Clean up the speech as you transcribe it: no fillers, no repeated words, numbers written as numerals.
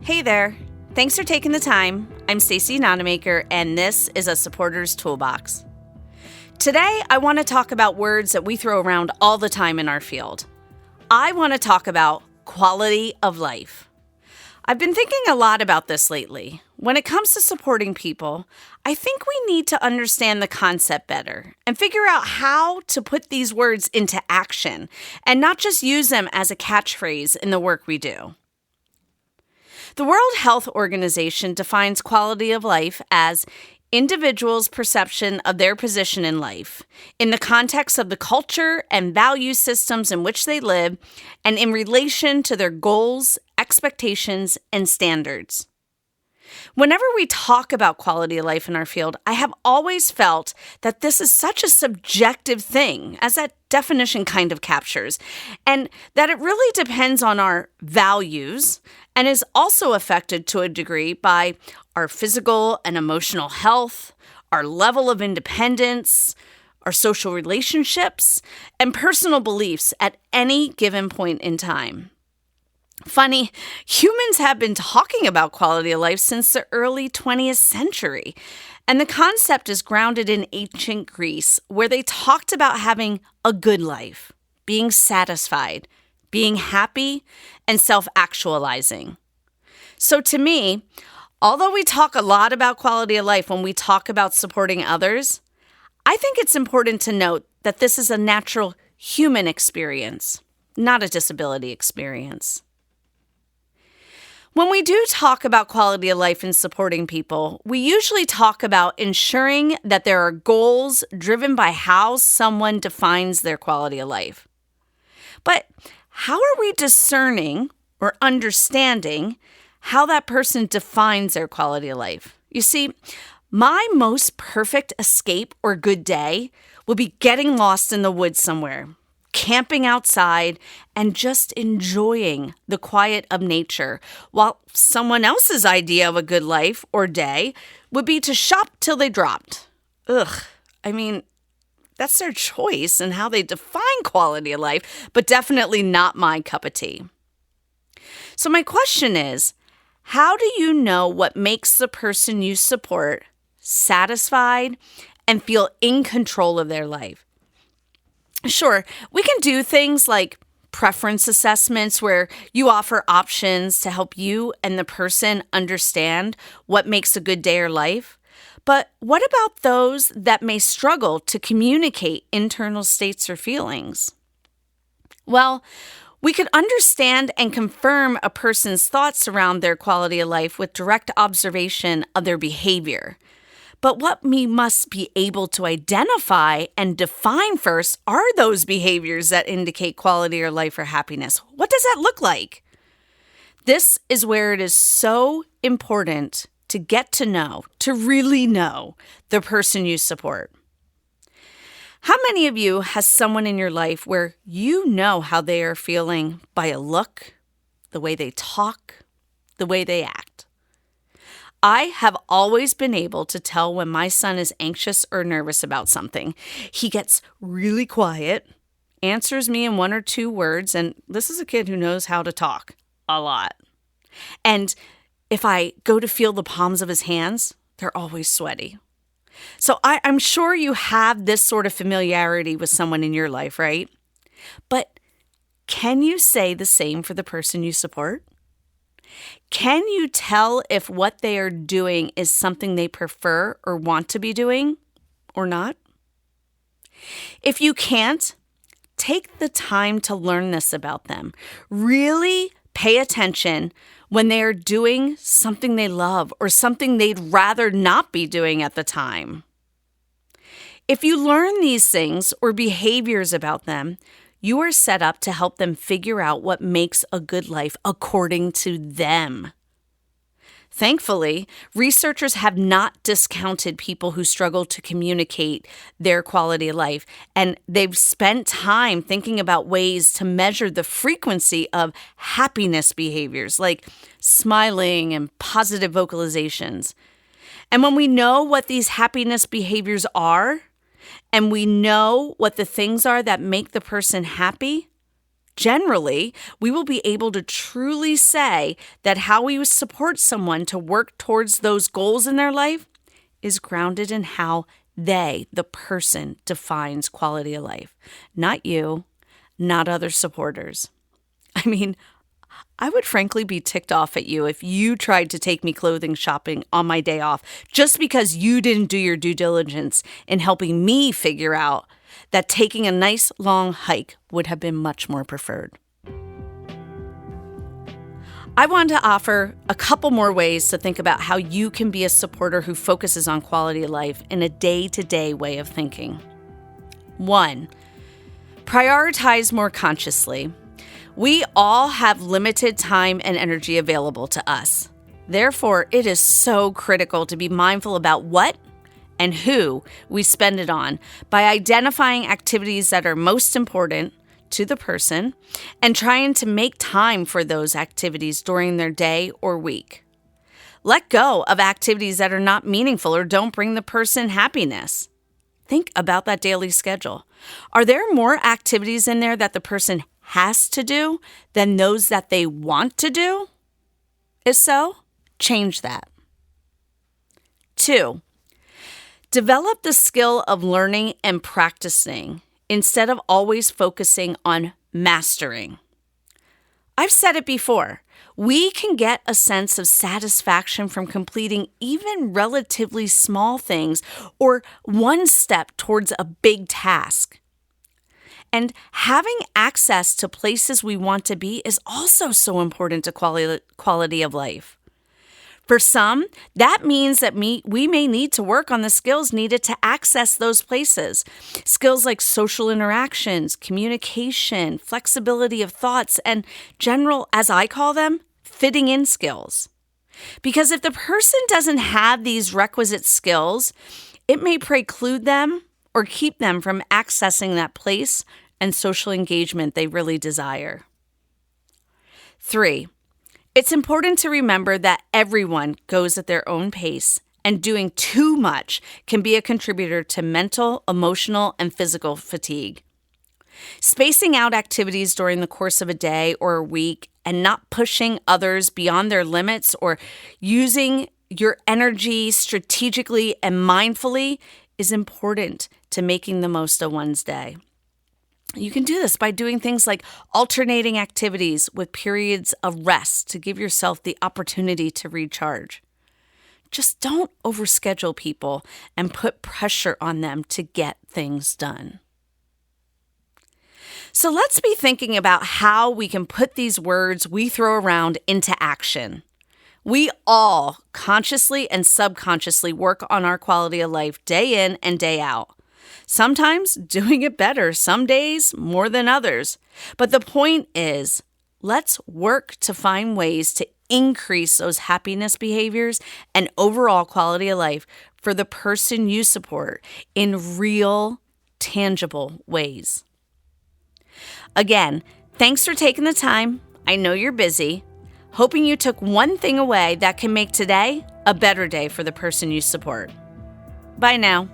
Hey there. Thanks for taking the time. I'm Stacey Nonamaker, and this is a Supporter's Toolbox. Today, I want to talk about words that we throw around all the time in our field. I want to talk about quality of life. I've been thinking a lot about this lately. When it comes to supporting people, I think we need to understand the concept better and figure out how to put these words into action and not just use them as a catchphrase in the work we do. The World Health Organization defines quality of life as individuals' perception of their position in life, in the context of the culture and value systems in which they live, and in relation to their goals, expectations, and standards. Whenever we talk about quality of life in our field, I have always felt that this is such a subjective thing, as that definition kind of captures, and that it really depends on our values and is also affected to a degree by our physical and emotional health, our level of independence, our social relationships, and personal beliefs at any given point in time. Funny, humans have been talking about quality of life since the early 20th century, and the concept is grounded in ancient Greece, where they talked about having a good life, being satisfied, being happy, and self-actualizing. So to me, although we talk a lot about quality of life when we talk about supporting others, I think it's important to note that this is a natural human experience, not a disability experience. When we do talk about quality of life and supporting people, we usually talk about ensuring that there are goals driven by how someone defines their quality of life. But how are we discerning or understanding how that person defines their quality of life? You see, my most perfect escape or good day would be getting lost in the woods somewhere, camping outside, and just enjoying the quiet of nature, while someone else's idea of a good life or day would be to shop till they dropped. That's their choice and how they define quality of life, but definitely not my cup of tea. So my question is, how do you know what makes the person you support satisfied and feel in control of their life? Sure, we can do things like preference assessments where you offer options to help you and the person understand what makes a good day or life. But what about those that may struggle to communicate internal states or feelings? Well, we could understand and confirm a person's thoughts around their quality of life with direct observation of their behavior. But what we must be able to identify and define first are those behaviors that indicate quality or life or happiness. What does that look like? This is where it is so important to get to know, to really know the person you support. How many of you has someone in your life where you know how they are feeling by a look, the way they talk, the way they act? I have always been able to tell when my son is anxious or nervous about something. He gets really quiet, answers me in one or two words, and this is a kid who knows how to talk a lot. And if I go to feel the palms of his hands, they're always sweaty. So I'm sure you have this sort of familiarity with someone in your life, right? But can you say the same for the person you support? Can you tell if what they are doing is something they prefer or want to be doing or not? If you can't, take the time to learn this about them. Really pay attention when they are doing something they love or something they'd rather not be doing at the time. If you learn these things or behaviors about them, you are set up to help them figure out what makes a good life according to them. Thankfully, researchers have not discounted people who struggle to communicate their quality of life, and they've spent time thinking about ways to measure the frequency of happiness behaviors like smiling and positive vocalizations. And when we know what these happiness behaviors are, and we know what the things are that make the person happy, Generally, we will be able to truly say that how we support someone to work towards those goals in their life is grounded in how they, the person, defines quality of life. Not you, not other supporters. I mean, I would frankly be ticked off at you if you tried to take me clothing shopping on my day off just because you didn't do your due diligence in helping me figure out that taking a nice long hike would have been much more preferred. I want to offer a couple more ways to think about how you can be a supporter who focuses on quality of life in a day-to-day way of thinking. 1, prioritize more consciously. We all have limited time and energy available to us. Therefore, it is so critical to be mindful about what and who we spend it on by identifying activities that are most important to the person and trying to make time for those activities during their day or week. Let go of activities that are not meaningful or don't bring the person happiness. Think about that daily schedule. Are there more activities in there that the person has to do than those that they want to do? If so, change that. 2, develop the skill of learning and practicing instead of always focusing on mastering. I've said it before. We can get a sense of satisfaction from completing even relatively small things or one step towards a big task. And having access to places we want to be is also so important to quality of life. For some, that means that we may need to work on the skills needed to access those places. Skills like social interactions, communication, flexibility of thoughts, and general, as I call them, fitting in skills. Because if the person doesn't have these requisite skills, it may preclude them or keep them from accessing that place and social engagement they really desire. 3, it's important to remember that everyone goes at their own pace, and doing too much can be a contributor to mental, emotional, and physical fatigue. Spacing out activities during the course of a day or a week and not pushing others beyond their limits or using your energy strategically and mindfully is important to making the most of one's day. You can do this by doing things like alternating activities with periods of rest to give yourself the opportunity to recharge. Just don't overschedule people and put pressure on them to get things done. So let's be thinking about how we can put these words we throw around into action. We all consciously and subconsciously work on our quality of life day in and day out. Sometimes doing it better, some days more than others. But the point is, let's work to find ways to increase those happiness behaviors and overall quality of life for the person you support in real, tangible ways. Again, thanks for taking the time. I know you're busy. Hoping you took one thing away that can make today a better day for the person you support. Bye now.